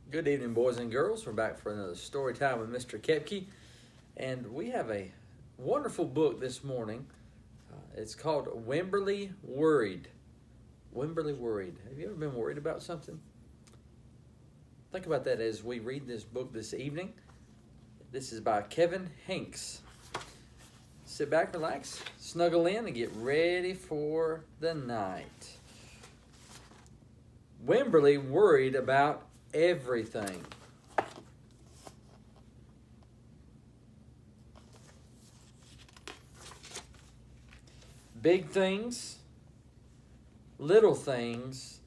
Good evening, boys and girls. We're back for another story time with Mr. Kepke, and we have a wonderful book this morning. It's called Wemberly Worried. Wemberly Worried. Have you ever been worried about something? Think about that as we read this book this evening. This is by Kevin Hanks. Sit back, relax, snuggle in, and get ready for the night. Wemberly worried about everything. Big things, little things,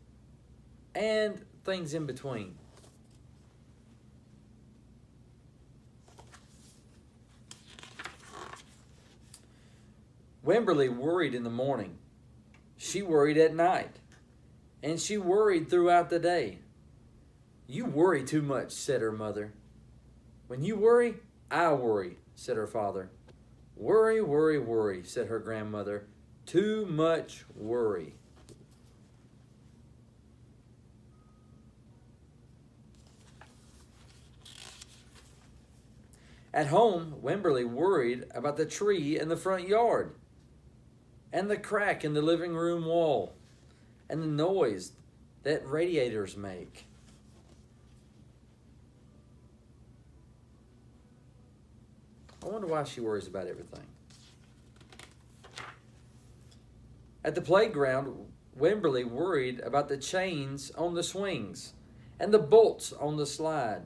and things in between. Wemberly worried in the morning. She worried at night. And she worried throughout the day. "You worry too much," said her mother. "When you worry, I worry," said her father. "Worry, worry, worry," said her grandmother. "Too much worry." At home, Wemberly worried about the tree in the front yard, and the crack in the living room wall, and the noise that radiators make. I wonder why she worries about everything. At the playground, Wemberly worried about the chains on the swings, and the bolts on the slide,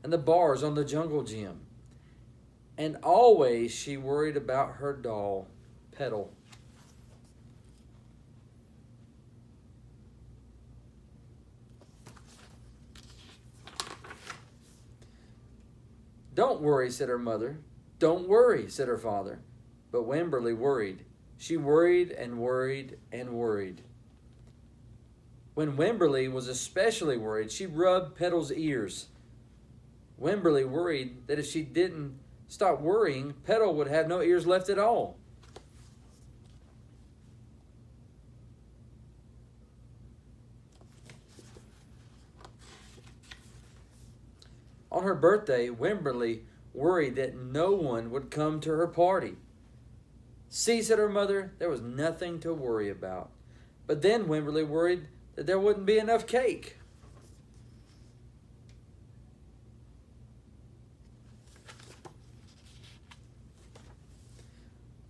and the bars on the jungle gym. And always she worried about her doll, Petal. "Don't worry," said her mother. "Don't worry," said her father. But Wemberly worried. She worried and worried and worried. When Wemberly was especially worried, she rubbed Petal's ears. Wemberly worried that if she didn't stop worrying, Petal would have no ears left at all. On her birthday, Wemberly worried that no one would come to her party. "See," said her mother, "there was nothing to worry about." But then Wemberly worried that there wouldn't be enough cake.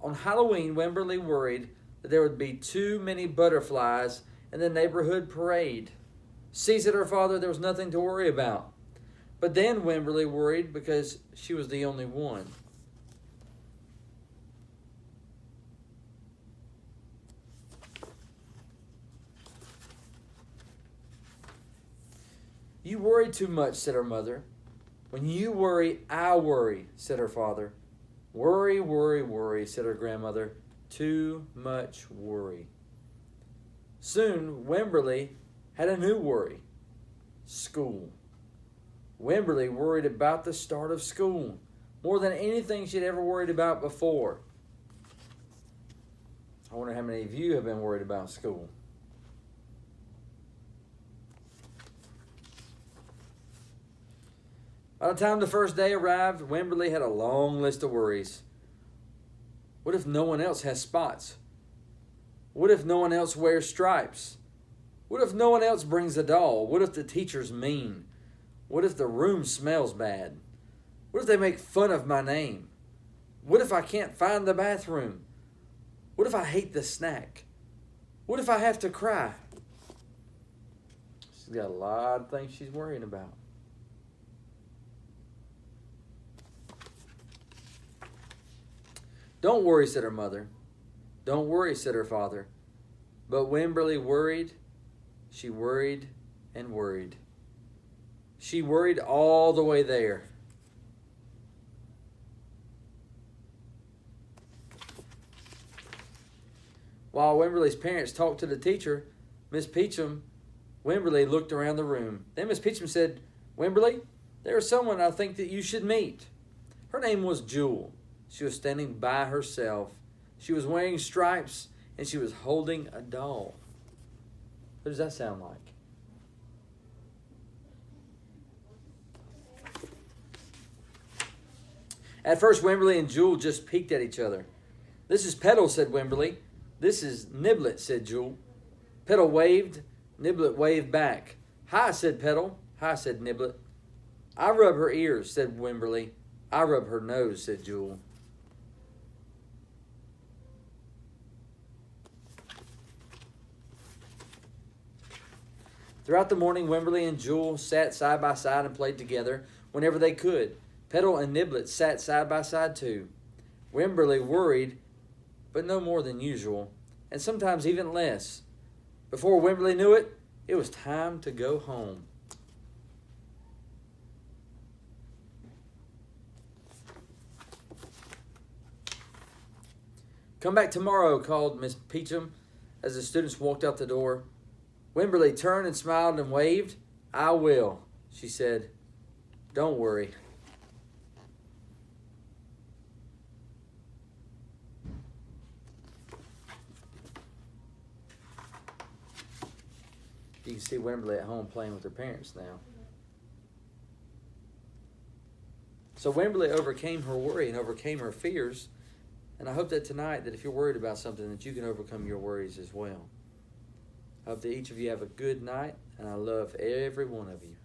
On Halloween, Wemberly worried that there would be too many butterflies in the neighborhood parade. "See," said her father, "there was nothing to worry about." But then Wemberly worried because she was the only one. "You worry too much," said her mother. "When you worry, I worry," said her father. "Worry, worry, worry," said her grandmother. "Too much worry." Soon, Wemberly had a new worry: school. Wemberly worried about the start of school more than anything she'd ever worried about before. I wonder how many of you have been worried about school. By the time the first day arrived, Wemberly had a long list of worries. What if no one else has spots? What if no one else wears stripes? What if no one else brings a doll? What if the teacher's mean? What if the room smells bad? What if they make fun of my name? What if I can't find the bathroom? What if I hate the snack? What if I have to cry? She's got a lot of things she's worrying about. "Don't worry," said her mother. "Don't worry," said her father. But Wemberly worried. She worried and worried. She worried all the way there. While Wemberly's parents talked to the teacher, Miss Peachum, Wemberly looked around the room. Then Miss Peachum said, "Wemberly, there is someone I think that you should meet." Her name was Jewel. She was standing by herself. She was wearing stripes, and she was holding a doll. What does that sound like? At first, Wemberly and Jewel just peeked at each other. "This is Petal," said Wemberly. "This is Niblet," said Jewel. Petal waved. Niblet waved back. "Hi," said Petal. "Hi," said Niblet. "I rub her ears," said Wemberly. "I rub her nose," said Jewel. Throughout the morning, Wemberly and Jewel sat side by side and played together whenever they could. Petal and Niblet sat side by side too. Wemberly worried, but no more than usual, and sometimes even less. Before Wemberly knew it, it was time to go home. "Come back tomorrow," called Miss Peachum as the students walked out the door. Wemberly turned and smiled and waved. "I will," she said. "Don't worry." You can see Wemberly at home playing with her parents now. So Wemberly overcame her worry and overcame her fears. And I hope that tonight, that if you're worried about something, that you can overcome your worries as well. I hope that each of you have a good night, and I love every one of you.